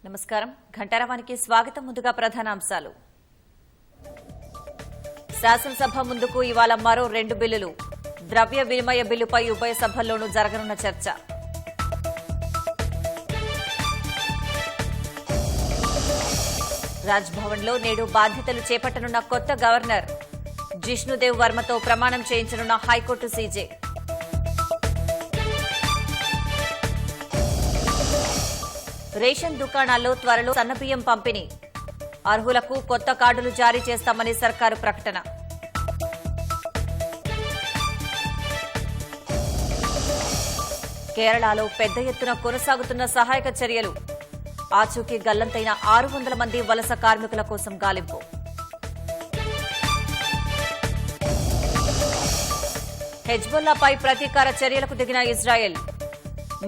నమస్కారం ఘంటారావానికి స్వాగతం. ముందుగా ప్రధానాంశాలు. శాసనసభ ముందుకు ఇవాళ మరో 2 బిల్లులు. ద్రవ్య వినిమయ బిల్లుపై ఉభయ సభల్లోనూ జరగనున్న చర్చ. రాజ్భవన్లో నేడు బాధ్యతలు చేపట్టనున్న కొత్త గవర్నర్. జిష్ణుదేవ్ వర్మతో ప్రమాణం చేయించనున్న హైకోర్టు సీజే. రేషన్ దుకాణాల్లో త్వరలో సన్నబియ్యం పంపిణీ. అర్హులకు కొత్త కార్డులు జారీ చేస్తామని సర్కారు ప్రకటన. కేరళలో పెద్ద ఎత్తున కొనసాగుతున్న సహాయక చర్యలు. ఆచూకీ గల్లంతైన 600 మంది వలస కార్మికుల కోసం గాలింపు. హెజ్బొల్లాపై ప్రతీకార చర్యలకు దిగిన ఇజ్రాయెల్.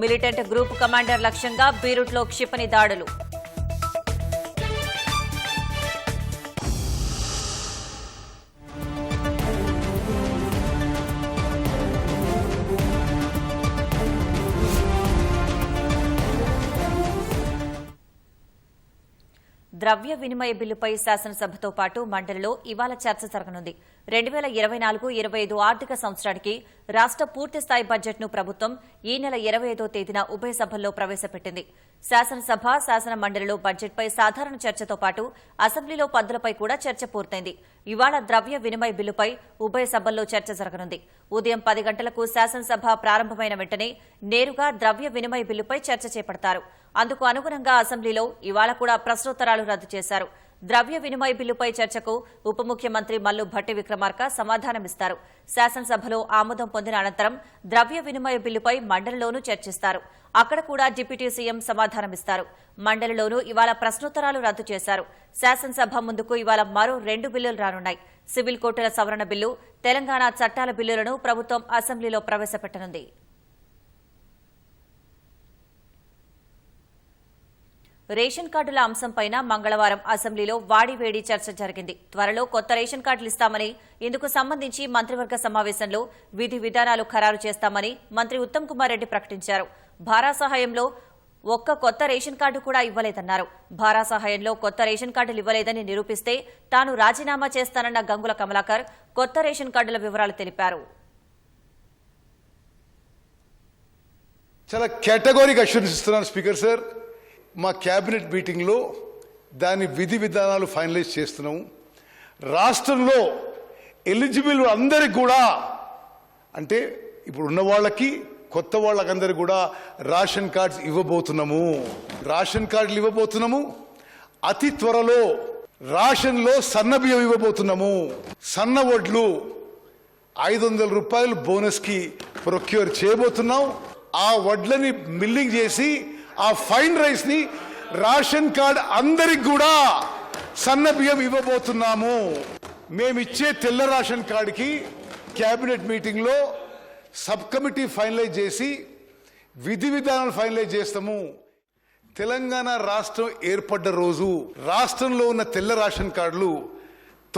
మిలిటెంట్ గ్రూప్ కమాండర్ లక్ష్యంగా బీరూట్లో క్షిపణి దాడులు. ద్రవ్య వినిమయ బిల్లుపై శాసనసభతో పాటు మండలిలో ఇవాళ చర్చ జరగనుంది. 2024-25 ఆర్థిక సంవత్సరానికి రాష్ట్ర పూర్తిస్థాయి బడ్జెట్ను ప్రభుత్వం ఈ నెల 25వ తేదీన ఉభయ సభల్లో ప్రవేశపెట్టింది. శాసనసభ, శాసన మండలిలో బడ్జెట్పై సాధారణ చర్చతో పాటు అసెంబ్లీలో పద్దులపై కూడా చర్చ పూర్తయింది. ఇవాళ ద్రవ్య వినిమయ బిల్లుపై ఉభయ సభల్లో చర్చ జరగనుంది. ఉదయం 10 గంటలకు శాసనసభ ప్రారంభమైన వెంటనే నేరుగా ద్రవ్య వినిమయ బిల్లుపై చర్చ చేపడతారు. అందుకు అనుగుణంగా అసెంబ్లీలో ఇవాళ కూడా ప్రశ్నోత్తరాలు రద్దు చేశారు. ద్రవ్య వినిమయ బిల్లుపై చర్చకు ఉప ముఖ్యమంత్రి మల్లు భట్టి విక్రమార్క సమాధానమిస్తారు. శాసనసభలో ఆమోదం పొందిన అనంతరం ద్రవ్య వినిమయ బిల్లుపై మండలిలోనూ చర్చిస్తారు. అక్కడ కూడా డిప్యూటీ సీఎం సమాధానమిస్తారు. మండలిలోనూ ఇవాళ ప్రశ్నోత్తరాలు రద్దు చేశారు. శాసనసభ ముందుకు ఇవాళ మరో 2 బిల్లులు రానున్నాయి. సివిల్ కోర్టుల సవరణ బిల్లు, తెలంగాణ చట్టాల బిల్లులను ప్రభుత్వం అసెంబ్లీలో ప్రవేశపెట్టనుంది. రేషన్ కార్డుల అంశంపైన మంగళవారం అసెంబ్లీలో వాడివేడి చర్చ జరిగింది. త్వరలో కొత్త రేషన్ కార్డులు ఇస్తామని, ఇందుకు సంబంధించి మంత్రివర్గ సమావేశంలో విధి విధానాలు ఖరారు చేస్తామని మంత్రి ఉత్తమ్ కుమార్ రెడ్డి ప్రకటించారు. భారా సహాయంలో ఒక్క కొత్త రేషన్ కార్డు కూడా ఇవ్వలేదన్నారు. భారా సహాయంలో కొత్త రేషన్ కార్డులు ఇవ్వలేదని నిరూపిస్తే తాను రాజీనామా చేస్తానన్న గంగుల కమలాకర్ కొత్త రేషన్ కార్డుల వివరాలు తెలిపారు. చాలా కేటగిరీగా అష్యూరెన్స్ ఇస్తున్నాను స్పీకర్ సార్. మా క్యాబినెట్ మీటింగ్లో దాని విధి విధానాలు ఫైనలైజ్ చేస్తున్నాము. రాష్ట్రంలో ఎలిజిబుల్ అందరికి కూడా, అంటే ఇప్పుడు ఉన్న వాళ్ళకి కొత్త వాళ్ళకందరికి కూడా రేషన్ కార్డ్స్ ఇవ్వబోతున్నాము. రేషన్ కార్డులు ఇవ్వబోతున్నాము. అతి త్వరలో రేషన్లో సన్న బియ్యం ఇవ్వబోతున్నాము. సన్న వడ్లు 500 రూపాయలు బోనస్కి ప్రొక్యూర్ చేయబోతున్నాం. ఆ వడ్లని మిల్లింగ్ చేసి ఆ ఫైన్ రైస్ ని రేషన్ కార్డ్ అందరికి కూడా సన్న బియ్యం ఇవ్వబోతున్నాము. మేమిచ్చే తెల్ల రేషన్ కార్డుకి క్యాబినెట్ మీటింగ్ లో సబ్ కమిటీ ఫైనలైజ్ చేసి విధి విధానాలు ఫైనలైజ్ చేస్తాము. తెలంగాణ రాష్ట్రం ఏర్పడ్డ రోజు రాష్ట్రంలో ఉన్న తెల్ల రేషన్ కార్డులు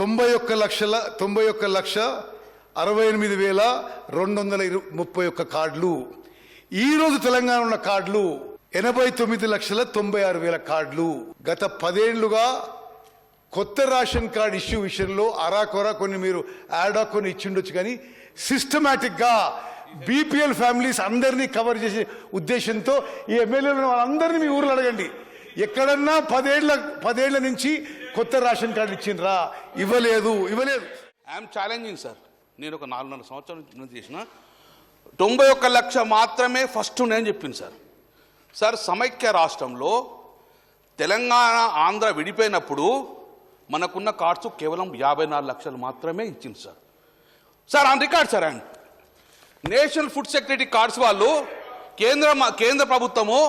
91,68,231 కార్డులు. ఈ రోజు తెలంగాణ ఉన్న కార్డులు 89,96,000 కార్డులు. గత 10 ఏళ్లుగా కొత్త రేషన్ కార్డు ఇష్యూ విషయంలో అరాకొరా కొన్ని మీరు యాడా కొన్ని ఇచ్చిండొచ్చు, కానీ సిస్టమేటిక్ గా బీపీఎల్ ఫ్యామిలీస్ అందరినీ కవర్ చేసే ఉద్దేశంతో ఈ ఎమ్మెల్యేలు వాళ్ళందరినీ మీ ఊర్లో అడగండి, ఎక్కడన్నా 10 ఏళ్ల నుంచి కొత్త రేషన్ కార్డు ఇచ్చిండ్రా? ఇవ్వలేదు. I'm challenging sir. నేను ఒక 4.5 సంవత్సరాల నుంచి చేసిన 91 లక్ష మాత్రమే ఫస్ట్ నేను చెప్పింది సార్. సార్, సమైక్య రాష్ట్రంలో తెలంగాణ ఆంధ్ర విడిపోయినప్పుడు మనకున్న కార్డ్స్ కేవలం 54 లక్షలు మాత్రమే ఇచ్చింది sir. Sir on record sir. And national food security cards వాళ్ళు కేంద్ర ప్రభుత్వము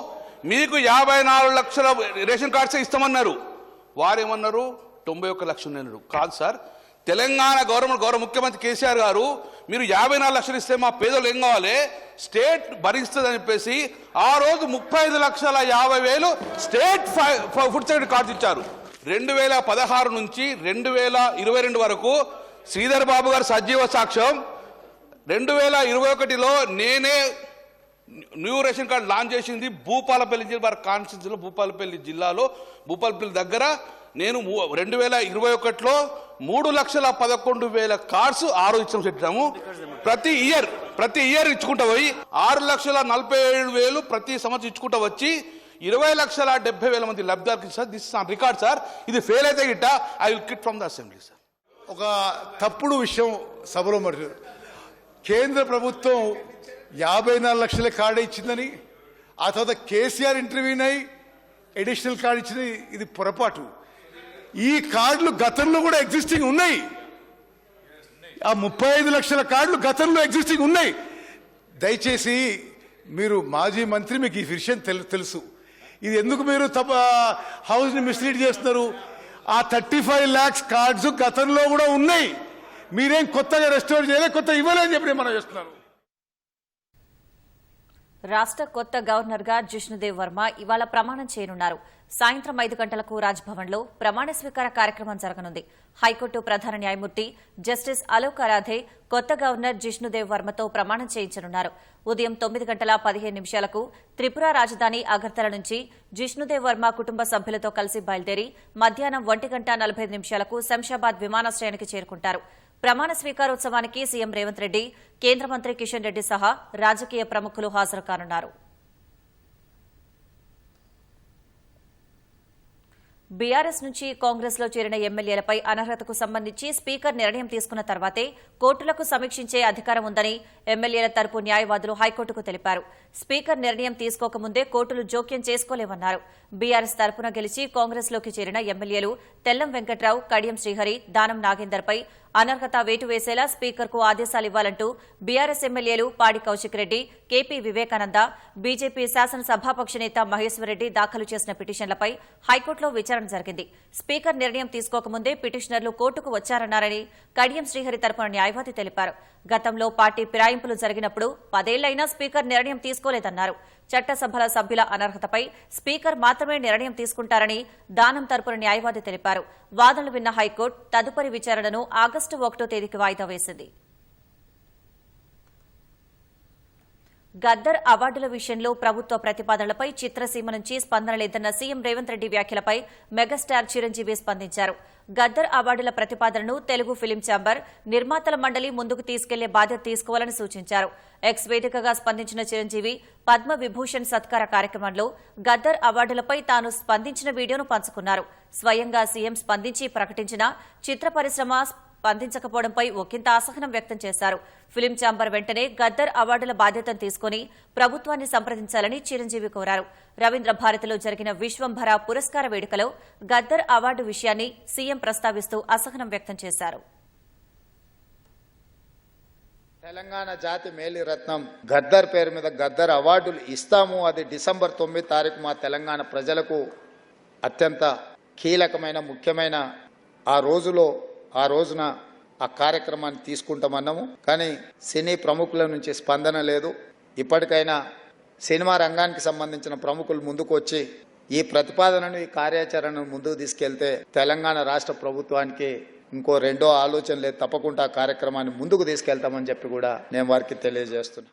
మీకు 54 లక్షల రేషన్ కార్డ్స్ ఇస్తామన్నారు. వారేమన్నారు? 91 లక్షలు అన్నారు. కాదు సార్, తెలంగాణ గౌరవ ముఖ్యమంత్రి కేసీఆర్ గారు మీరు 54 లక్షలు ఇస్తే మా పేదలు ఏం కావాలి, స్టేట్ భరిస్తుందని చెప్పేసి ఆ రోజు 35,50,000 స్టేట్ ఫుడ్ సెక్యూరిటీ కార్డ్స్ ఇచ్చారు. 2016 నుంచి 2022 వరకు శ్రీధర్ బాబు గారు సజీవ సాక్ష్యం. 2021లో నేనే న్యూ రేషన్ కార్డు లాంచ్ చేసింది భూపాలపల్లి జిల్లా వారి కాన్స్టిట్యూన్సీలో భూపాలపల్లి జిల్లాలో భూపాలపల్లి దగ్గర నేను 2021లో 3,11,000 కార్డ్స్ ఇచ్చాము పెట్టాము. ప్రతి ఇయర్ ఇచ్చుకుంటా పోయి 6,47,000 ప్రతి సంవత్సరం ఇచ్చుకుంటా వచ్చి 20,70,000 మంది లబ్ధిదారులకు sir. This on record sir. ఇది ఫెయిల్ అయితే గిట్ట I will quit from the assembly sir. ఒక తప్పుడు విషయం సభలో మరి కేంద్ర ప్రభుత్వం 54 లక్షల కార్డు ఇచ్చిందని, ఆ తర్వాత కేసీఆర్ ఇంటర్వ్యూని అయి అడిషనల్ కార్డు ఇచ్చింది. ఇది పొరపాటు. ఈ కార్డులు గతంలో కూడా ఎగ్జిస్టింగ్ ఉన్నాయి. ఆ 35 లక్షల కార్డులు గతంలో ఎగ్జిస్టింగ్ ఉన్నాయి. దయచేసి మీరు మాజీ మంత్రి, మీకు ఈ విషయం తెలుసు. ఇది ఎందుకు మీరు హౌస్ని మిస్లీడ్ చేస్తున్నారు? ఆ 35 lakhs కార్డ్స్ గతంలో కూడా ఉన్నాయి. మీరేం కొత్తగా రెస్టోర్ చేయలేదు, కొత్త ఇవ్వలేని చెప్పి మనం చేస్తున్నారు. రాష్ట్ర కొత్త గవర్నర్గా జిష్ణుదేవ్ వర్మ ఇవాళ ప్రమాణం చేయనున్నారు. సాయంత్రం 5 గంటలకు రాజ్భవన్లో ప్రమాణ స్వీకార కార్యక్రమం జరగనుంది. హైకోర్టు ప్రధాన న్యాయమూర్తి జస్టిస్ అలోక్ అరాధే కొత్త గవర్నర్ జిష్ణుదేవ్ వర్మతో ప్రమాణం చేయించనున్నారు. ఉదయం 9:15 త్రిపుర రాజధాని అగర్తల నుంచి జిష్ణుదేవ్ వర్మ కుటుంబ సభ్యులతో కలిసి బయలుదేరి మధ్యాహ్నం 1:45 శంషాబాద్ విమానాశ్రయానికి చేరుకుంటారు. ప్రమాణ స్వీకారోత్సవానికి సీఎం రేవంత్ రెడ్డి, కేంద్ర మంత్రి కిషన్ రెడ్డి సహా రాజకీయ ప్రముఖులు హాజరు కానున్నారు. బీఆర్ఎస్ నుంచి కాంగ్రెస్ లో చేరిన ఎమ్మెల్యేలపై అనర్హతకు సంబంధించి స్పీకర్ నిర్ణయం తీసుకున్న తర్వాతే కోర్టులకు సమీక్షించే అధికారం ఉందని ఎమ్మెల్యేల తరపు న్యాయవాదులు హైకోర్టుకు తెలిపారు. స్పీకర్ నిర్ణయం తీసుకోకముందే కోర్టులు జోక్యం చేసుకోలేవన్నారు. బీఆర్ఎస్ తరపున గెలిచి కాంగ్రెస్ లోకి చేరిన ఎమ్మెల్యేలు తెల్లం వెంకట్రావు, కడియం శ్రీహరి, దానం నాగేందర్పై అనర్హత వేటు వేసేలా స్పీకర్కు ఆదేశాలివ్వాలంటూ బీఆర్ఎస్ ఎమ్మెల్యేలు పాడి కౌశిక్ రెడ్డి, కేపీ వివేకానంద, బీజేపీ శాసనసభాపక్ష నేత మహేశ్వరరెడ్డి దాఖలు చేసిన పిటిషన్లపై హైకోర్టులో విచారణ జరిగింది. స్పీకర్ నిర్ణయం తీసుకోకముందే పిటిషనర్లు కోర్టుకు వచ్చారన్నారని కడియం శ్రీహరి తరపున న్యాయవాది తెలిపారు. గతంలో పార్టీ ఫిరాయింపులు జరిగినప్పుడు 10 ఏళ్లైనా స్పీకర్ నిర్ణయం తీసుకోలేదన్నారు. చట్టసభల సభ్యుల అనర్హతపై స్పీకర్ మాత్రమే నిర్ణయం తీసుకుంటారని దానం తరపున న్యాయవాది తెలిపారు. వాదనలు విన్న హైకోర్టు తదుపరి విచారణను ఆగస్టు 1వ తేదీకి వాయిదా వేసింది. గద్దర్ అవార్డుల విషయంలో ప్రభుత్వ ప్రతిపాదనలపై చిత్రసీమ నుంచి స్పందన లేదన్న సీఎం రేవంత్ రెడ్డి వ్యాఖ్యలపై మెగాస్టార్ చిరంజీవి స్పందించారు. గద్దర్ అవార్డుల ప్రతిపాదనను తెలుగు ఫిలిం ఛాంబర్ నిర్మాతల మండలి ముందుకు తీసుకెళ్లే బాధ్యత తీసుకోవాలని సూచించారు. ఎక్స్ వేదికగా స్పందించిన చిరంజీవి పద్మ విభూషణ్ సత్కార కార్యక్రమంలో గద్దర్ అవార్డులపై తాను స్పందించిన వీడియోను పంచుకున్నారు. స్వయంగా సీఎం స్పందించి ప్రకటించిన చిత్ర పరిశ్రమ స్పందించకపోవడంపై ఒకంత అసహనం వ్యక్తం చేశారు. ఫిలిం ఛాంబర్ వెంటనే గద్దర్ అవార్డుల బాధ్యతను తీసుకుని ప్రభుత్వాన్ని సంప్రదించాలని చిరంజీవి కోరారు. రవీంద్ర భారతిలో జరిగిన విశ్వంభర పురస్కార వేడుకలో గద్దర్ అవార్డు విషయాన్ని సీఎం ప్రస్తావిస్తూ అసహనం వ్యక్తం చేశారు. తెలంగాణ జాతి మేలి రత్నం గద్దర్ పేరు మీద గద్దర్ అవార్డులు ఇస్తాము. అది డిసెంబర్ 9వ తారీఖు మా తెలంగాణ ప్రజలకు అత్యంత కీలకమైన ముఖ్యమైన ఆ రోజున ఆ కార్యక్రమాన్ని తీసుకుంటామన్నాము. కానీ సినీ ప్రముఖుల నుంచి స్పందన లేదు. ఇప్పటికైనా సినిమా రంగానికి సంబంధించిన ప్రముఖులు ముందుకు వచ్చి ఈ ప్రతిపాదనను, ఈ కార్యాచరణను ముందుకు తీసుకెళ్తే తెలంగాణ రాష్ట్ర ప్రభుత్వానికి ఇంకో రెండో ఆలోచన లేదు. తప్పకుండా ఆ కార్యక్రమాన్ని ముందుకు తీసుకెళ్తామని చెప్పి కూడా నేను వారికి తెలియజేస్తున్నా.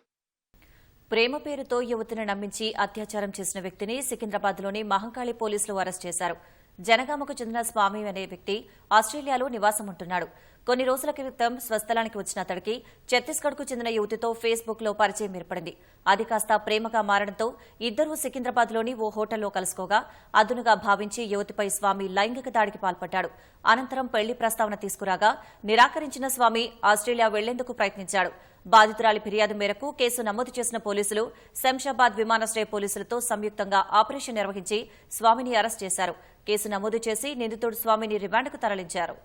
ప్రేమ పేరుతో యువతిని నమ్మించి అత్యాచారం చేసిన వ్యక్తిని సికింద్రాబాద్లోని మహంకాళి పోలీసులు అరెస్ట్ చేశారు. జనగామకు చెందిన స్వామి అనే వ్యక్తి ఆస్ట్రేలియాలో నివాసం ఉంటున్నాడు. కొన్ని రోజుల క్రితం స్వస్థలానికి వచ్చిన అతడికి ఛత్తీస్గఢ్కు చెందిన యువతితో ఫేస్బుక్లో పరిచయం ఏర్పడింది. అది కాస్త ప్రేమగా మారడంతో ఇద్దరూ సికింద్రాబాద్లోని ఓ హోటల్లో కలుసుకోగా అదునుగా భావించి యువతిపై స్వామి లైంగిక దాడికి పాల్పడ్డాడు. అనంతరం పెళ్లి ప్రస్తావన తీసుకురాగా నిరాకరించిన స్వామి ఆస్ట్రేలియా వెళ్లేందుకు ప్రయత్నించాడు. బాధితురాలి ఫిర్యాదు మేరకు కేసు నమోదు చేసిన పోలీసులు శంషాబాద్ విమానాశ్రయ పోలీసులతో సంయుక్తంగా ఆపరేషన్ నిర్వహించి స్వామిని అరెస్ట్ చేశారు. కేసు నమోదు చేసి నిందితుడు స్వామిని రిమాండ్కు తరలించారు.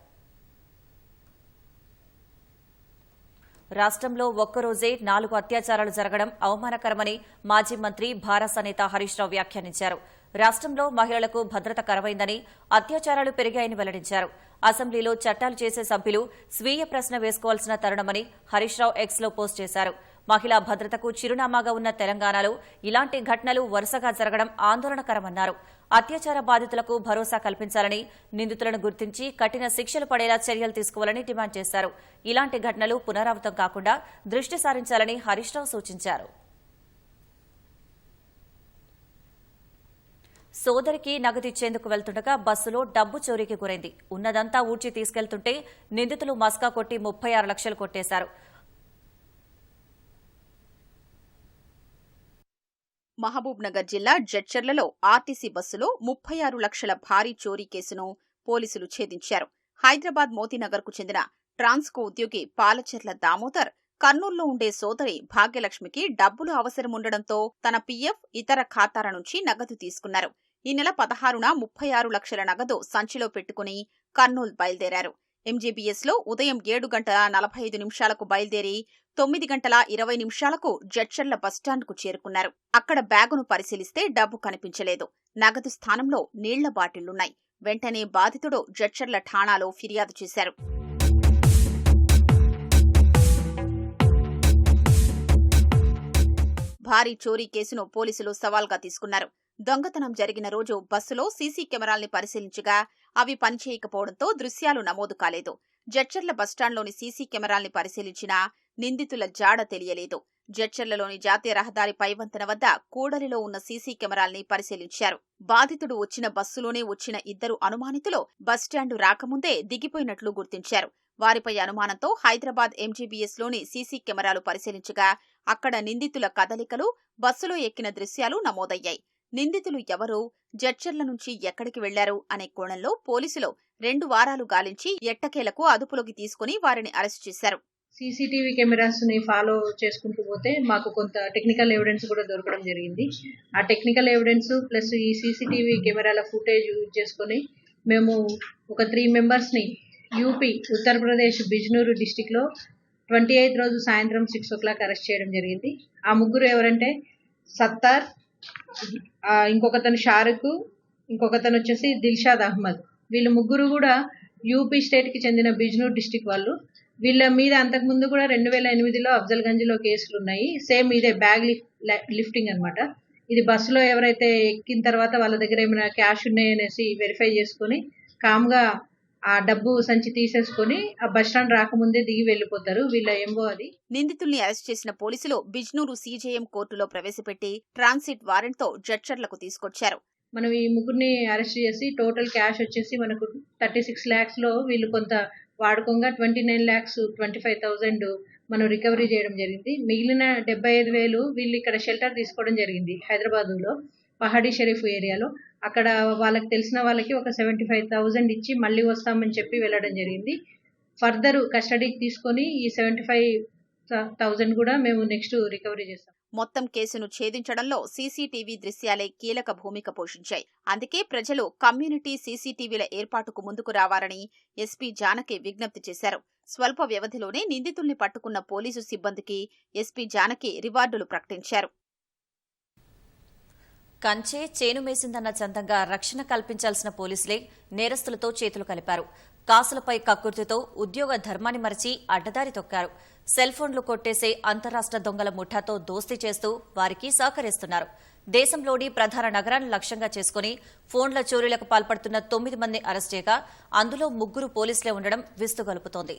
రాష్ట్రంలో ఒక్కరోజే 4 అత్యాచారాలు జరగడం అవమానకరమని మాజీ మంత్రి భారస నేత హరీష్ రావు వ్యాఖ్యానించారు. రాష్ట్రంలో మహిళలకు భద్రత కరవైందని, అత్యాచారాలు పెరిగాయని వెల్లడించారు. అసెంబ్లీలో చట్టాలు చేసే సభ్యులు స్వీయ ప్రశ్న వేసుకోవాల్సిన తరుణమని హరీష్ రావు ఎక్స్లో పోస్ట్ చేశారు. మహిళా భద్రతకు చిరునామాగా ఉన్న తెలంగాణలో ఇలాంటి ఘటనలు వరుసగా జరగడం ఆందోళనకరమన్నారు. అత్యాచార బాధితులకు భరోసా కల్పించాలని, నిందితులను గుర్తించి కఠిన శిక్షలు పడేలా చర్యలు తీసుకోవాలని డిమాండ్ చేశారు. ఇలాంటి ఘటనలు పునరావృతం కాకుండా దృష్టి సారించాలని హరీష్ రావు సూచించారు. సోదరికి నగదు ఇచ్చేందుకు వెళ్తుండగా బస్సులో డబ్బు చోరీకి గురైంది. ఉన్నదంతా ఊడ్చి తీసుకెళ్తుంటే నిందితులు మస్కా కొట్టి 36 లక్షలు కొట్టేశారు. మహబూబ్నగర్ జిల్లా జడ్చర్లలో ఆర్టీసీ బస్సులో 36 లక్షల భారీ చోరీ కేసును పోలీసులు ఛేదించారు. హైదరాబాద్ మోతీనగర్కు చెందిన ట్రాన్స్కో ఉద్యోగి పాలచెర్ల దామోదర్ కర్నూలులో ఉండే సోదరి భాగ్యలక్ష్మికి డబ్బులు అవసరముండడంతో తన పీఎఫ్ ఇతర ఖాతాల నుంచి నగదు తీసుకున్నారు. ఈ నెల 16న 36 లక్షల నగదు సంచిలో పెట్టుకుని కర్నూలు బయలుదేరారు. ఎంజీబీఎస్ లో ఉదయం 7:45 బయలుదేరి 9:20 జడ్చర్ల బస్టాండ్కు చేరుకున్నారు. అక్కడ బ్యాగును పరిశీలిస్తే డబ్బు కనిపించలేదు. నగదు స్థానంలో నీళ్ల బాటిళ్లున్నాయి. వెంటనే బాధితుడు జడ్చర్ల ఠాణాలో ఫిర్యాదు చేశారు. భారీ చోరీ కేసును పోలీసులు సవాల్గా తీసుకున్నారు. దొంగతనం జరిగిన రోజు బస్సులో సీసీ కెమెరాల్ని పరిశీలించగా అవి పనిచేయకపోవడంతో దృశ్యాలు నమోదు కాలేదు. జడ్చర్ల బస్టాండ్లోని సీసీ కెమెరాల్ని పరిశీలించినా నిందితుల జాడ తెలియలేదు. జడ్చర్లలోని జాతీయ రహదారి పైవంతెన వద్ద కూడలిలో ఉన్న సీసీ కెమెరాల్ని పరిశీలించారు. బాధితుడు వచ్చిన బస్సులోనే వచ్చిన 2 అనుమానితులు బస్టాండు రాకముందే దిగిపోయినట్లు గుర్తించారు. వారిపై అనుమానంతో హైదరాబాద్ ఎంజీబీఎస్ లోని సీసీ కెమెరాలు పరిశీలించగా అక్కడ నిందితుల కదలికలు, బస్సులో ఎక్కిన దృశ్యాలు నమోదయ్యాయి. నిందితులు ఎవరు, జడ్చర్ల నుంచి ఎక్కడికి వెళ్లారు అనే కోణంలో పోలీసులు 2 వారాలు గాలించి ఎట్టకేలకు అదుపులోకి తీసుకుని వారిని అరెస్టు చేశారు. సీసీటీవీ కెమెరాస్ ని ఫాలో చేసుకుంటూ పోతే మాకు కొంత టెక్నికల్ ఎవిడెన్స్ కూడా దొరకడం జరిగింది. ఆ టెక్నికల్ ఎవిడెన్స్ ప్లస్ ఈ సీసీటీవీ కెమెరాల ఫుటేజ్ యూజ్ చేసుకుని మేము ఒక 3 మెంబర్స్ ని యూపీ ఉత్తరప్రదేశ్ బిజ్నూరు డిస్టిక్ లో 28 రోజు సాయంత్రం 6 o'clock అరెస్ట్ చేయడం జరిగింది. ఆ ముగ్గురు ఎవరంటే సత్తార్, ఇంకొకతను షారుఖ్, ఇంకొకతను వచ్చేసి దిల్షాద్ అహ్మద్. వీళ్ళు ముగ్గురు కూడా యూపీ స్టేట్ కి చెందిన బిజ్నూర్ డిస్టిక్ వాళ్ళు. వీళ్ళ మీద అంతకుముందు కూడా 2008లో అఫ్జల్గంజ్లో కేసులు ఉన్నాయి. సేమ్ ఇదే బ్యాగ్ లిఫ్టింగ్ అన్నమాట. ఇది బస్సులో ఎవరైతే ఎక్కిన తర్వాత వాళ్ళ దగ్గర ఏమైనా క్యాష్ ఉన్నాయనేసి వెరిఫై చేసుకుని కామ్గా ఆ డబ్బు సంచి తీసేసుకుని ఆ బస్టాండ్ రాకముందే దిగి వెళ్లిపోతారు. వీళ్ళ ఎంబో అది. నిందితుల్ని అరెస్ట్ చేసిన పోలీసులు బిజ్నూరు సీజేఎం కోర్టులో ప్రవేశపెట్టి ట్రాన్సిట్ వారెంట్తో జడ్చర్లకు తీసుకొచ్చారు. మనం ఈ ముగ్గురిని అరెస్ట్ చేసి టోటల్ క్యాష్ వచ్చేసి మనకు 36 lakhs లో వీళ్ళు కొంత వాడుకోగా 29,25,000 మనం రికవరీ చేయడం జరిగింది. మిగిలిన 75,000 వీళ్ళు ఇక్కడ షెల్టర్ తీసుకోవడం జరిగింది హైదరాబాద్లో పహాడీ షరీఫ్ ఏరియాలో. అక్కడ వాళ్ళకి తెలిసిన వాళ్ళకి ఒక 75,000 ఇచ్చి మళ్ళీ వస్తామని చెప్పి వెళ్ళడం జరిగింది. ఫర్దర్ కస్టడీకి తీసుకొని ఈ 75,000 కూడా మేము నెక్స్ట్ రికవరీ చేస్తాం. మొత్తం కేసును ఛేదించడంలో సీసీటీవీ దృశ్యాలే కీలక భూమిక పోషించాయి. అందుకే ప్రజలు కమ్యూనిటీ సీసీటీవీల ఏర్పాటుకు ముందుకు రావాలని ఎస్పీ జానకి విజ్ఞప్తి చేశారు. స్వల్ప వ్యవధిలోనే నిందితుల్ని పట్టుకున్న పోలీసు సిబ్బందికి ఎస్పీ జానకి రివార్డులు ప్రకటించారు. కంచే చేను మేసిందన్న చందంగా రక్షణ కల్పించాల్సిన పోలీసులే నేరస్తులతో చేతులు కలిపారు. కాసులపై కక్కుర్తితో ఉద్యోగ ధర్మాన్ని మరచి అడ్డదారి తొక్కారు. సెల్ ఫోన్లు కొట్టేసే అంతరాష్ట్ర దొంగల ముఠాతో దోస్తీ చేస్తూ వారికి సహకరిస్తున్నారు. దేశంలోని ప్రధాన నగరాన్ని లక్ష్యంగా చేసుకుని ఫోన్ల చోరీలకు పాల్పడుతున్న 9 మంది అరెస్ట్ చేయగా అందులో 3 పోలీసులే ఉండడం విస్తుగొలుపుతోంది.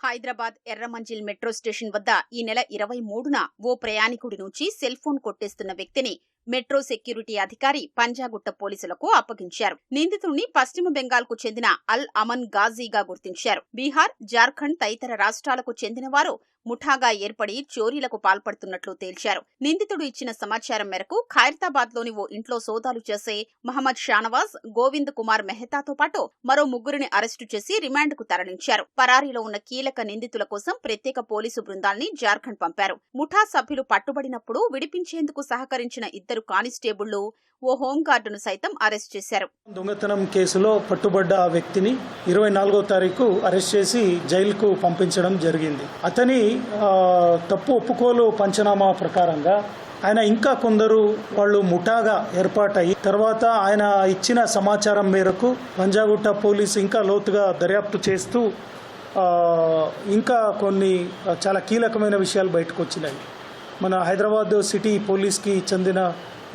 హైదరాబాద్ ఎర్రమంజిల్ మెట్రో స్టేషన్ వద్ద ఈ నెల 23న ఓ ప్రయాణికుడి నుంచి సెల్ ఫోన్ కొట్టేస్తున్న వ్యక్తిని మెట్రో సెక్యూరిటీ అధికారి పంజాగుట్ట పోలీసులకు అప్పగించారు. నిందితుడిని పశ్చిమ బెంగాల్కు చెందిన అల్ అమన్ గాజీగా గుర్తించారు. బీహార్, జార్ఖండ్ తదితర రాష్ట్రాలకు చెందిన వారు ముఠాగా ఏర్పడి చోరీలకు పాల్పడుతున్నట్లు తేల్చారు. నిందితుడు ఇచ్చిన సమాచారం మేరకు ఖైరతాబాద్లోని ఓ ఇంట్లో సోదాలు చేసే మహమ్మద్ షానవాజ్, గోవింద్ కుమార్ మెహతాతో పాటు మరో 3 అరెస్టు చేసి రిమాండ్కు తరలించారు. పరారీలో ఉన్న కీలక నిందితుల కోసం ప్రత్యేక పోలీసు బృందాల్ని జార్ఖండ్ పంపారు. ముఠా సభ్యులు పట్టుబడినప్పుడు విడిపించేందుకు సహకరించిన 2 కానిస్టేబుళ్లు, ఓ హోంగార్డును సైతం అరెస్ట్ చేశారు. దొంగతనం కేసులో పట్టుబడ్డ ఆ వ్యక్తిని 24వ తారీఖు అరెస్ట్ చేసి జైలుకు పంపించడం జరిగింది. అతని తప్పు ఒప్పుకోలు పంచనామా ప్రకారంగా ఆయన ఇంకా కొందరు వాళ్ళు ముఠాగా ఏర్పాటయ్యి తర్వాత ఆయన ఇచ్చిన సమాచారం మేరకు పంజాగుట్ట పోలీసు ఇంకా లోతుగా దర్యాప్తు చేస్తూ ఇంకా కొన్ని చాలా కీలకమైన విషయాలు బయటకు వచ్చినాయి. మన హైదరాబాద్ సిటీ పోలీస్కి చెందిన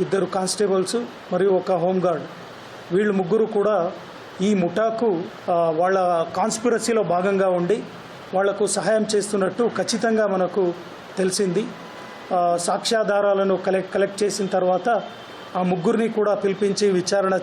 2 కానిస్టేబుల్స్ మరియు ఒక హోంగార్డ్, వీళ్ళు 3 కూడా ఈ ముఠాకు వాళ్ళ కాన్స్పిరసీలో భాగంగా ఉండి వాళ్లకు సహాయం చేస్తున్నట్టు ఖచ్చితంగా మనకు తెలిసింది. సాక్ష్యాధారాలను కలెక్ట్ చేసిన తర్వాత ఆ ముగ్గురిని కూడా పిలిపించి విచారణ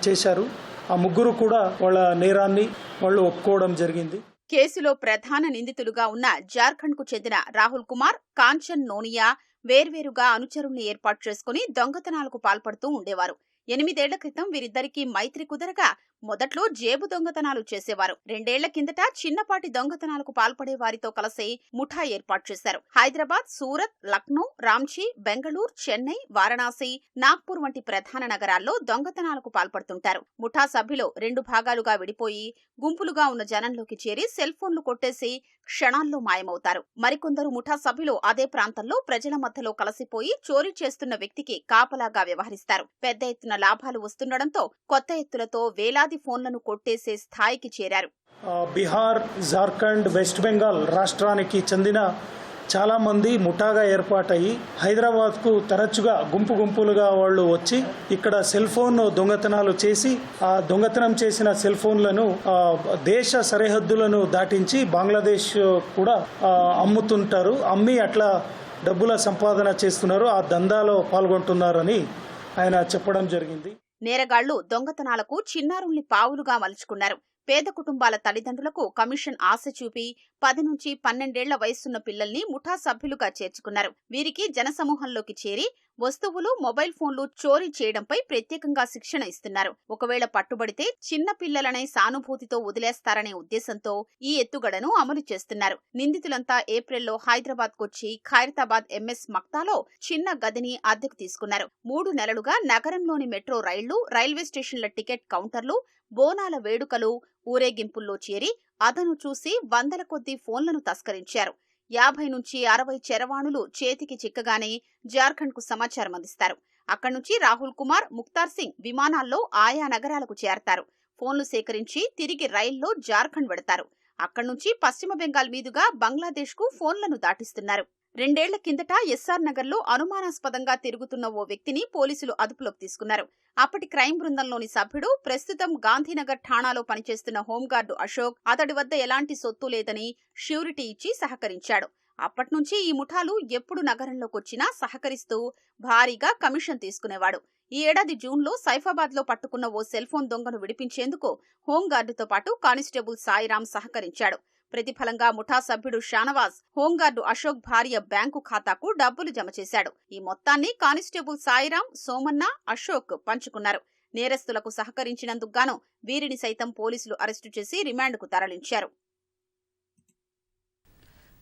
చేశారు. ఆ ముగ్గురు కూడా వాళ్ళ నేరాన్ని వాళ్ళు ఒప్పుకోవడం జరిగింది. కేసులో ప్రధాన నిందితులుగా ఉన్న జార్ఖండ్కు చెందిన రాహుల్ కుమార్, కాంచన్ నోనియా వేర్వేరుగా అనుచరుల్ని ఏర్పాటు చేసుకుని దొంగతనాలకు పాల్పడుతూ ఉండేవారు. 8 ఏళ్ల క్రితం వీరిద్దరికీ మైత్రి కుదరగా మొదట్లో జేబు దొంగతనాలు చేసేవారు. 2 ఏళ్ల కిందట చిన్నపాటి దొంగతనాలకు పాల్పడే వారితో కలిసి ముఠా ఏర్పాటు చేశారు. హైదరాబాద్, సూరత్, లక్నో, రాంచీ, బెంగళూరు, చెన్నై, వారణాసి, నాగ్పూర్ వంటి ప్రధాన నగరాల్లో దొంగతనాలకు పాల్పడుతుంటారు. ముఠా సభ్యులు 2 భాగాలుగా విడిపోయి గుంపులుగా ఉన్న జనంలోకి చేరి సెల్ ఫోన్లు కొట్టేసి క్షణాల్లో మాయమవుతారు. మరికొందరు ముఠా సభ్యులు అదే ప్రాంతంలో ప్రజల మధ్యలో కలిసిపోయి చోరీ చేస్తున్న వ్యక్తికి కాపలాగా వ్యవహరిస్తారు. పెద్ద ఎత్తున లాభాలు వస్తుండటంతో కొత్త ఎత్తులతో వేలాది ఫోన్లను కొట్టేసే స్థాయికి చేరారు. బీహార్, జార్ఖండ్, వెస్ట్ బెంగాల్ రాష్ట్రానికి చెందిన చాలా మంది ముఠాగా ఏర్పాటయ్యి హైదరాబాద్కు తరచుగా గుంపులుగా వాళ్ళు వచ్చి ఇక్కడ సెల్ ఫోన్ దొంగతనాలు చేసి ఆ దొంగతనం చేసిన సెల్ ఫోన్లను దేశ సరిహద్దులను దాటించి బంగ్లాదేశ్ కూడా అమ్ముతుంటారు. అమ్మి అట్లా డబ్బుల సంపాదన చేస్తున్నారు. ఆ దందాలో పాల్గొంటున్నారని ఆయన చెప్పడం జరిగింది. నేరగాళ్లు దొంగతనాలకు చిన్నారుల్ని పావులుగా మలుచుకున్నారు. పేద కుటుంబాల తల్లిదండ్రులకు కమిషన్ ఆశ చూపి 10 నుంచి 12 ఏళ్ల వయసున్న పిల్లల్ని ముఠా సభ్యులుగా చేర్చుకున్నారు. వీరికి జనసమూహంలోకి చేరి వస్తువులు, మొబైల్ ఫోన్లు చోరీ చేయడంపై ప్రత్యేకంగా శిక్షణ ఇస్తున్నారు. ఒకవేళ పట్టుబడితే చిన్న పిల్లలనే సానుభూతితో వదిలేస్తారనే ఉద్దేశంతో ఈ ఎత్తుగడను అమలు చేస్తున్నారు. నిందితులంతా ఏప్రిల్లో హైదరాబాద్కొచ్చి ఖైరతాబాద్ ఎంఎస్ మక్తాలో చిన్న గదిని అద్దెకు తీసుకున్నారు. 3 నెలలుగా నగరంలోని మెట్రో రైళ్లు, రైల్వే స్టేషన్ల టికెట్ కౌంటర్లు, బోనాల వేడుకలు, ఊరేగింపుల్లో చేరి అదను చూసి వందల కొద్దీ ఫోన్లను తస్కరించారు. 50 నుంచి 60 చరవాణులు చేతికి చిక్కగానే జార్ఖండ్కు సమాచారం అందిస్తారు. అక్కడి నుంచి రాహుల్ కుమార్, ముక్తార్ సింగ్ విమానాల్లో ఆయా నగరాలకు చేరతారు. ఫోన్లు సేకరించి తిరిగి రైల్లో జార్ఖండ్ వెడతారు. అక్కడి నుంచి పశ్చిమ బెంగాల్ మీదుగా బంగ్లాదేశ్కు ఫోన్లను దాటిస్తున్నారు. 2 ఏళ్ల కిందట ఎస్ఆర్ నగర్లో అనుమానాస్పదంగా తిరుగుతున్న ఓ వ్యక్తిని పోలీసులు అదుపులోకి తీసుకున్నారు. అప్పటి క్రైమ్ బృందంలోని సభ్యుడు, ప్రస్తుతం గాంధీనగర్ ఠాణాలో పనిచేస్తున్న హోంగార్డు అశోక్. అతడి వద్ద ఎలాంటి సొత్తు లేదని ష్యూరిటీ ఇచ్చి సహకరించాడు. అప్పట్నుంచి ఈ ముఠాలు ఎప్పుడు నగరంలోకొచ్చినా సహకరిస్తూ భారీగా కమిషన్ తీసుకునేవాడు. ఈ ఏడాది జూన్లో సైఫాబాద్లో పట్టుకున్న ఓ సెల్ ఫోన్ దొంగను విడిపించేందుకు హోంగార్డుతో పాటు కానిస్టేబుల్ సాయిరాం సహకరించాడు. ప్రతిఫలంగా ముఠా సభ్యుడు షానవాజ్ హోంగార్డు అశోక్ భార్య బ్యాంకు ఖాతాకు డబ్బులు జమ చేశాడు. ఈ మొత్తాన్ని కానిస్టేబుల్ సాయిరాం, సోమన్న, అశోక్ పంచుకున్నారు. నేరస్తులకు సహకరించినందుకు గాను వీరిని సైతం పోలీసులు అరెస్టు చేసి రిమాండ్కు తరలించారు.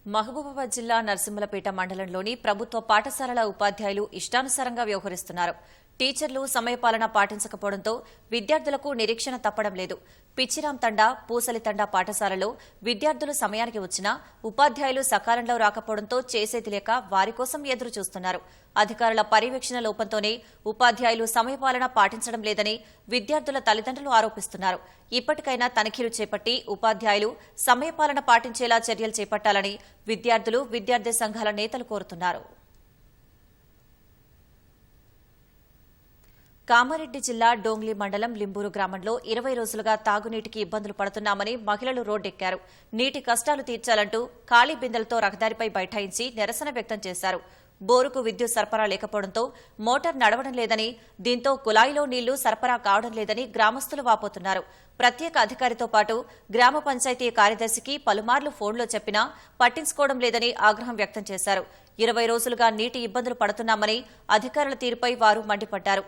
మహబూబాబాద్ జిల్లా నర్సింహులపేట మండలంలోని ప్రభుత్వ పాఠశాలల ఉపాధ్యాయులు ఇష్టానుసారంగా వ్యవహరిస్తున్నారు. టీచర్లు సమయపాలన పాటించకపోవడంతో విద్యార్థులకు నిరీక్షణ తప్పడం లేదు. పిచ్చిరాం తండా, పూసలి తండా పాఠశాలలో విద్యార్థులు సమయానికి వచ్చినా ఉపాధ్యాయులు సకాలంలో రాకపోవడంతో చేసేది లేక వారి కోసం ఎదురు చూస్తున్నారు. అధికారుల పర్యవేక్షణ లోపంతోనే ఉపాధ్యాయులు సమయపాలన పాటించడం లేదని విద్యార్థుల తల్లిదండ్రులు ఆరోపిస్తున్నారు. ఇప్పటికైనా తనిఖీలు చేపట్టి ఉపాధ్యాయులు సమయపాలన పాటించేలా చర్యలు చేపట్టాలని విద్యార్థులు, విద్యార్థి సంఘాల నేతలు కోరుతున్నారు. కామారెడ్డి జిల్లా డోంగ్లీ మండలం లింబూరు గ్రామంలో 20 రోజులుగా తాగునీటికి ఇబ్బందులు పడుతున్నామని మహిళలు రోడ్డెక్కారు. నీటి కష్టాలు తీర్చాలంటూ ఖాళీ బిందెలతో రహదారిపై బైఠాయించి నిరసన వ్యక్తం చేశారు. బోరుకు విద్యుత్ సరఫరా లేకపోవడంతో మోటార్ నడవడం లేదని, దీంతో కుళాయిలో నీళ్లు సరఫరా కావడం లేదని గ్రామస్తులు వాపోతున్నారు. ప్రత్యేక అధికారితో పాటు గ్రామ పంచాయతీ కార్యదర్శికి పలుమార్లు ఫోన్లో చెప్పినా పట్టించుకోవడం లేదని ఆగ్రహం వ్యక్తం చేశారు. 20 రోజులుగా నీటి ఇబ్బందులు పడుతున్నామని అధికారుల తీరుపై వారు మండిపడ్డారు.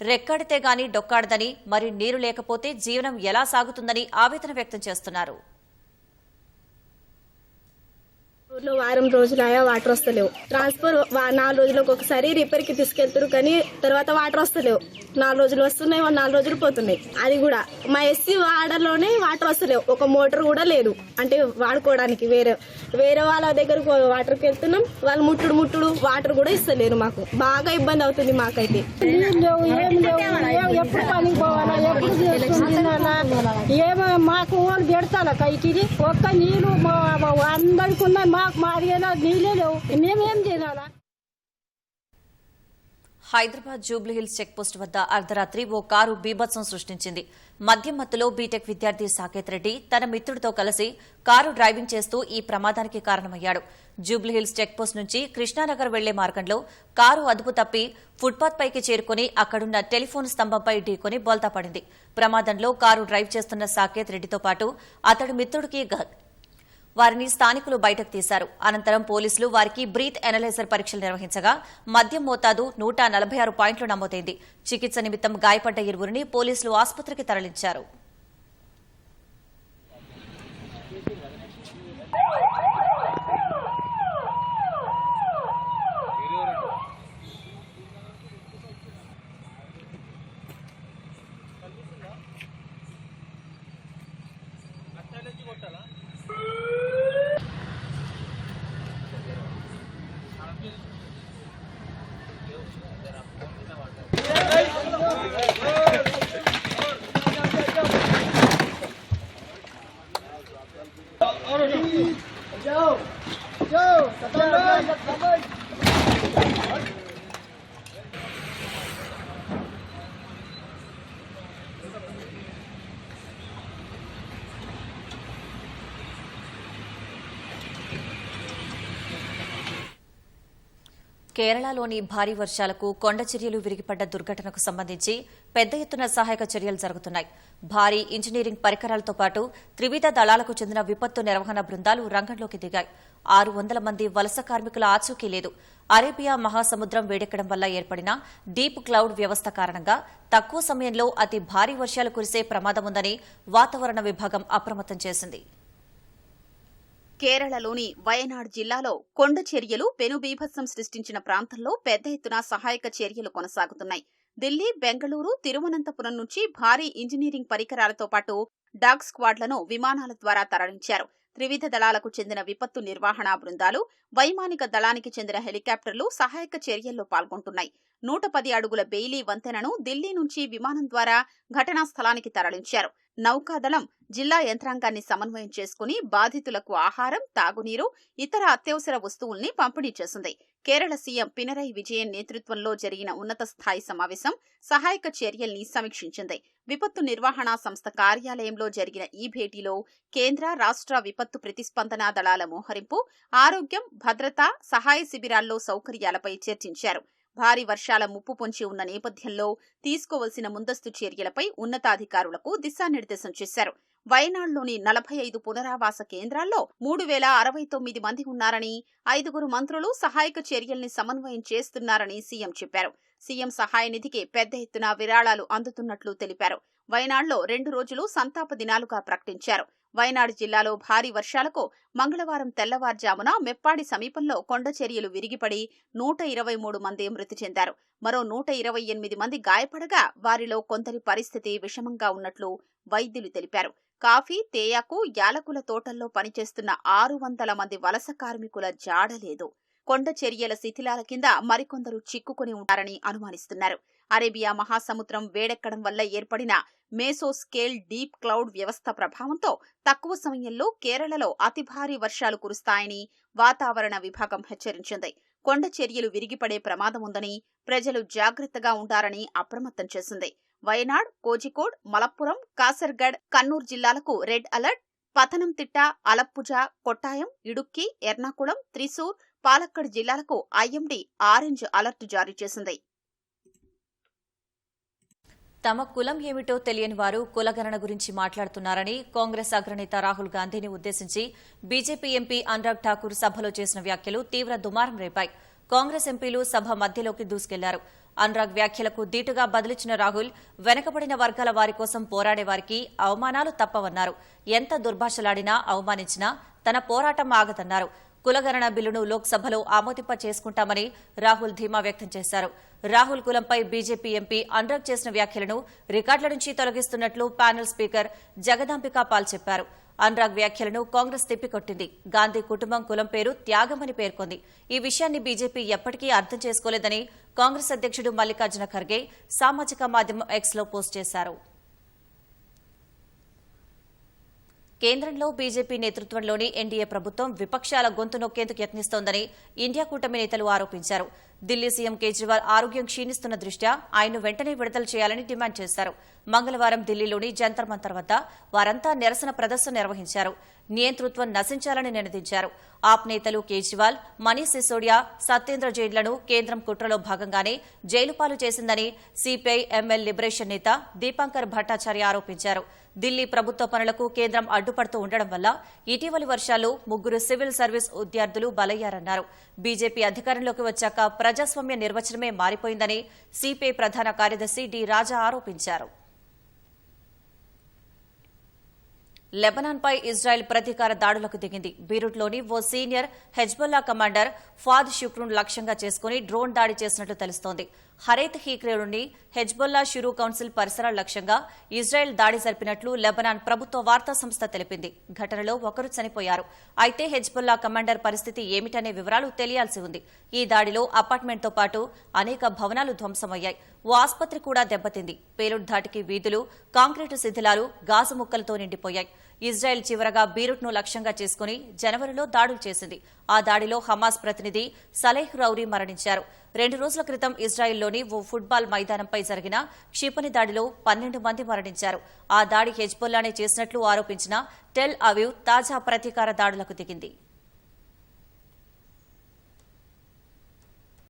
రెక్కడితే గాని డొక్కాడదని, మరి నీరు లేకపోతే జీవనం ఎలా సాగుతుందని ఆవేదన వ్యక్తం చేస్తున్నారు. ఊర్లో వారం రోజులు ఆయా వాటర్ వస్తలేవు. ట్రాన్స్ఫర్ 4 రోజులకు ఒకసారి రిపేర్ కి తీసుకెళ్తారు, కానీ తర్వాత వాటర్ వస్తలేవు. 4 రోజులు వస్తున్నాయి, 4 రోజులు పోతున్నాయి. అది కూడా మా ఎస్సీ వార్డర్లోనే వాటర్ వస్తలేవు. ఒక మోటార్ కూడా లేదు, అంటే వాడుకోవడానికి. వేరే వాళ్ళ దగ్గరకు వాటర్కి వెళ్తున్నాం, వాళ్ళు ముట్టుడు వాటర్ కూడా ఇస్తలేరు. మాకు బాగా ఇబ్బంది అవుతుంది. మాకైతే ఎప్పుడు పనికి పోవాలా, ఎప్పుడు ఏమో మాకు పెడతాను కైకి ఒక్క నీళ్ళు అందరికి ఉన్నాయి. మాకు మాది నీళ్ళే లేవు, మేమేం చేయాలా? హైదరాబాద్ జూబ్లీహిల్స్ చెక్పోస్ట్ వద్ద అర్ధరాత్రి ఓ కారు బీభత్సం సృష్టించింది. మద్యం మత్తులో బీటెక్ విద్యార్థి సాకేత్ రెడ్డి తన మిత్రుడితో కలిసి కారు డ్రైవింగ్ చేస్తూ ఈ ప్రమాదానికి కారణమయ్యాడు. జూబ్లీహిల్స్ చెక్పోస్ట్ నుంచి కృష్ణానగర్ వెళ్లే మార్గంలో కారు అదుపు తప్పి ఫుట్పాత్ పైకి చేరుకుని అక్కడున్న టెలిఫోన్ స్తంభంపై ఢీకొని బోల్తా పడింది. ప్రమాదంలో కారు డ్రైవ్ చేస్తున్న సాకేత్ రెడ్డితో పాటు అతడి మిత్రుడికి వారిని స్థానికులు బయటకు తీశారు. అనంతరం పోలీసులు వారికి బ్రీత్ ఎనలైజర్ పరీక్షలు నిర్వహించగా మద్యం మోతాదు 146 పాయింట్లు నమోదైంది. చికిత్స నిమిత్తం గాయపడ్డ ఇరువురిని పోలీసులు ఆసుపత్రికి తరలించారు. కేరళలోని భారీ వర్షాలకు కొండ చర్యలు విరిగిపడ్డ దుర్ఘటనకు సంబంధించి పెద్ద ఎత్తున సహాయక చర్యలు జరుగుతున్నాయి. భారీ ఇంజనీరింగ్ పరికరాలతో పాటు త్రివిధ దళాలకు చెందిన విపత్తు నిర్వహణ బృందాలు రంగంలోకి దిగాయి. 600 మంది వలస కార్మికుల ఆచూకీ లేదు. అరేబియా మహాసముద్రం వేడెక్కడం వల్ల ఏర్పడిన డీప్ క్లౌడ్ వ్యవస్థ కారణంగా తక్కువ సమయంలో అతి భారీ వర్షాలు కురిసే ప్రమాదముందని వాతావరణ విభాగం అప్రమత్తం చేసింది. కేరళలోని వయనాడ్ జిల్లాలో కొండ చర్యలు పెనుబీభత్సం సృష్టించిన ప్రాంతంలో పెద్ద ఎత్తున సహాయక చర్యలు కొనసాగుతున్నాయి. ఢిల్లీ, బెంగళూరు, తిరువనంతపురం నుంచి భారీ ఇంజనీరింగ్ పరికరాలతో పాటు డాగ్ స్క్వాడ్లను విమానాల ద్వారా తరలించారు. త్రివిధ దళాలకు చెందిన విపత్తు నిర్వహణ బృందాలు, వైమానిక దళానికి చెందిన హెలికాప్టర్లు సహాయక చర్యల్లో పాల్గొంటున్నాయి. 110 అడుగుల బెయిలీ వంతెనను ఢిల్లీ నుంచి విమానం ద్వారా ఘటనా స్థలానికి తరలించారు. నౌకాదళం జిల్లా యంత్రాంగాన్ని సమన్వయం చేసుకుని బాధితులకు ఆహారం, తాగునీరు, ఇతర అత్యవసర వస్తువుల్ని పంపిణీ చేసింది. కేరళ సీఎం పినరయి విజయన్ నేతృత్వంలో జరిగిన ఉన్నత స్థాయి సమావేశం సహాయక చర్యల్ని సమీక్షించింది. విపత్తు నిర్వహణ సంస్థ కార్యాలయంలో జరిగిన ఈ భేటీలో కేంద్ర, రాష్ట్ర విపత్తు ప్రతిస్పందన దళాల మోహరింపు, ఆరోగ్యం, భద్రత, సహాయ శిబిరాల్లో సౌకర్యాలపై చర్చించారు. భారీ వర్షాల ముప్పు పొంచి ఉన్న నేపథ్యంలో తీసుకోవలసిన ముందస్తు చర్యలపై ఉన్నతాధికారులకు దిశానిర్దేశం చేశారు. వయనాడ్లోని 45 పునరావాస కేంద్రాల్లో 3069 మంది ఉన్నారని, 5 మంత్రులు సహాయక చర్యల్ని సమన్వయం చేస్తున్నారని సీఎం చెప్పారు. సీఎం సహాయ నిధికి పెద్ద ఎత్తున విరాళాలు అందుతున్నట్లు తెలిపారు. వయనాడ్లో 2 రోజులు సంతాప దినాలుగా ప్రకటించారు. వయనాడ్ జిల్లాలో భారీ వర్షాలకు మంగళవారం తెల్లవారుజామున మెప్పాడి సమీపంలో కొండ చర్యలు విరిగిపడి 123 మంది మృతి చెందారు. మరో 128 మంది గాయపడగా వారిలో కొందరి పరిస్థితి విషమంగా ఉన్నట్లు వైద్యులు తెలిపారు. కాఫీ, తేయాకు, యాలకుల తోటల్లో పనిచేస్తున్న 600 మంది వలస కార్మికుల జాడలేదు. కొండ చర్యల శిథిలాల కింద మరికొందరు చిక్కుకుని ఉంటారని అనుమానిస్తున్నారు. అరేబియా మహాసముద్రం వేడెక్కడం వల్ల ఏర్పడిన మేసోస్కేల్ డీప్ క్లౌడ్ వ్యవస్థ ప్రభావంతో తక్కువ సమయంలో కేరళలో అతి భారీ వర్షాలు కురుస్తాయని వాతావరణ విభాగం హెచ్చరించింది. కొండ చర్యలు విరిగిపడే ప్రమాదముందని, ప్రజలు జాగ్రత్తగా ఉండాలని అప్రమత్తం చేసింది. వయనాడ్, కోజికోడ్, మలప్పురం, కాసర్గఢ్, కన్నూర్ జిల్లాలకు రెడ్ అలర్ట్, పథనంతిట్ట, అలప్పుజ, కొట్టాయం, ఇడుక్కి, ఎర్నాకుళం, త్రిశూర్, పాలక్కడ్ జిల్లాలకు ఐఎండీ ఆరెంజ్ అలర్ట్ జారీ చేసింది. తమ కులం ఏమిటో తెలియని వారు కులగణన గురించి మాట్లాడుతున్నారని కాంగ్రెస్ అగ్రనేత రాహుల్ గాంధీని ఉద్దేశించి బీజేపీ ఎంపీ అనురాగ్ ఠాకూర్ సభలో చేసిన వ్యాఖ్యలు తీవ్ర దుమారం రేపాయి. కాంగ్రెస్ ఎంపీలు సభ మధ్యలోకి దూసుకెళ్లారు. అనురాగ్ వ్యాఖ్యలకు దీటుగా బదిలిచ్చిన రాహుల్ వెనకబడిన వర్గాల వారి కోసం పోరాడే వారికి అవమానాలు తప్పవన్నారు. ఎంత దుర్భాషలాడినా, అవమానించినా తన పోరాటం ఆగదన్నారు. కులగణన బిల్లును లోక్సభలో ఆమోదింప చేసుకుంటామని రాహుల్ ధీమా వ్యక్తం చేశారు. రాహుల్ కులంపై బీజేపీ ఎంపీ అనురాగ్ చేసిన వ్యాఖ్యలను రికార్డుల నుంచి తొలగిస్తున్నట్లు ప్యానెల్ స్పీకర్ జగదాంబికా పాల్ చెప్పారు. అనురాగ్ వ్యాఖ్యలను కాంగ్రెస్ తిప్పికొట్టింది. గాంధీ కుటుంబం కులం పేరు త్యాగమని పేర్కొంది. ఈ విషయాన్ని బీజేపీ ఎప్పటికీ అర్థం చేసుకోలేదని కాంగ్రెస్ అధ్యక్షుడు మల్లికార్జున ఖర్గే సామాజిక మాధ్యమం ఎక్స్లో పోస్ట్ చేశారు. కేంద్రంలో బీజేపీ నేతృత్వంలోని ఎన్డీఏ ప్రభుత్వం విపక్షాల గొంతు నొక్కేందుకు యత్నిస్తోందని ఇండియా కూటమి నేతలు ఆరోపించారు. ఢిల్లీ సీఎం కేజ్రీవాల్ ఆరోగ్యం క్షీణిస్తున్న దృష్ట్యా ఆయన్ను వెంటనే విడుదల చేయాలని డిమాండ్ చేశారు. మంగళవారం ఢిల్లీలోని జంతర్ మంతర్ వద్ద వారంతా నిరసన ప్రదర్శన నిర్వహించారు. నియంతృత్వం నశించాలని నినదించారు. ఆప్ నేతలు కేజ్రీవాల్, మనీష్ సిసోడియా, సత్యేంద్ర జైన్లను కేంద్రం కుట్రలో భాగంగానే జైలుపాలు చేసిందని సిపిఐ ఎంఎల్ లిబరేషన్ నేత దీపాంకర్ భట్టాచార్య ఆరోపించారు. ఢిల్లీ ప్రభుత్వ పనులకు కేంద్రం అడ్డుపడుతూ ఉండడం వల్ల ఇటీవలి వర్షాల్లో 3 సివిల్ సర్వీస్ విద్యార్థులు బలయ్యారన్నారు. బీజేపీ అధికారంలోకి వచ్చాక ప్రజాస్వామ్య నిర్వచనమే మారిపోయిందని సిపిఐ ప్రధాన కార్యదర్శి డి రాజా ఆరోపించారు. లెబనాన్పై ఇజ్రాయెల్ ప్రతీకార దాడులకు దిగింది. బీరూట్లోని ఓ సీనియర్ హెజ్బొల్లా కమాండర్ ఫాద్ షుక్రును లక్ష్యంగా చేసుకుని డ్రోన్ దాడి చేసినట్లు తెలుస్తోంది. హరైత్ హీక్రేలోని హెజ్బొల్లా షురూ కౌన్సిల్ పరిసరాల లక్ష్యంగా ఇజ్రాయెల్ దాడి జరిపినట్లు లెబనాన్ ప్రభుత్వ వార్తా సంస్థ తెలిపింది. ఘటనలో ఒకరు చనిపోయారు. అయితే హెజ్బొల్లా కమాండర్ పరిస్థితి ఏమిటనే వివరాలు తెలియాల్సి ఉంది. ఈ దాడిలో అపార్ట్మెంట్తో పాటు అనేక భవనాలు ధ్వంసమయ్యాయి. ఓ ఆసుపత్రి కూడా దెబ్బతింది. పేలుడు ధాటికి వీధులు, కాంక్రీటు శిథిలాలు, గాజు ముక్కలతో నిండిపోయాయి. ఇజ్రాయెల్ చివరగా బీరూట్ను లక్ష్యంగా చేసుకుని జనవరిలో దాడులు చేసింది. ఆ దాడిలో హమాస్ ప్రతినిధి సలేహ్ రౌరీ మరణించారు. 2 రోజుల క్రితం ఇజ్రాయెల్లోని ఓ ఫుట్బాల్ మైదానంపై జరిగిన క్షిపణి దాడిలో 12 మంది మరణించారు. ఆ దాడి హెజ్బొల్లానే చేసినట్లు ఆరోపించిన టెల్ అవీవ్ తాజా ప్రతీకార దాడులకు దిగింది.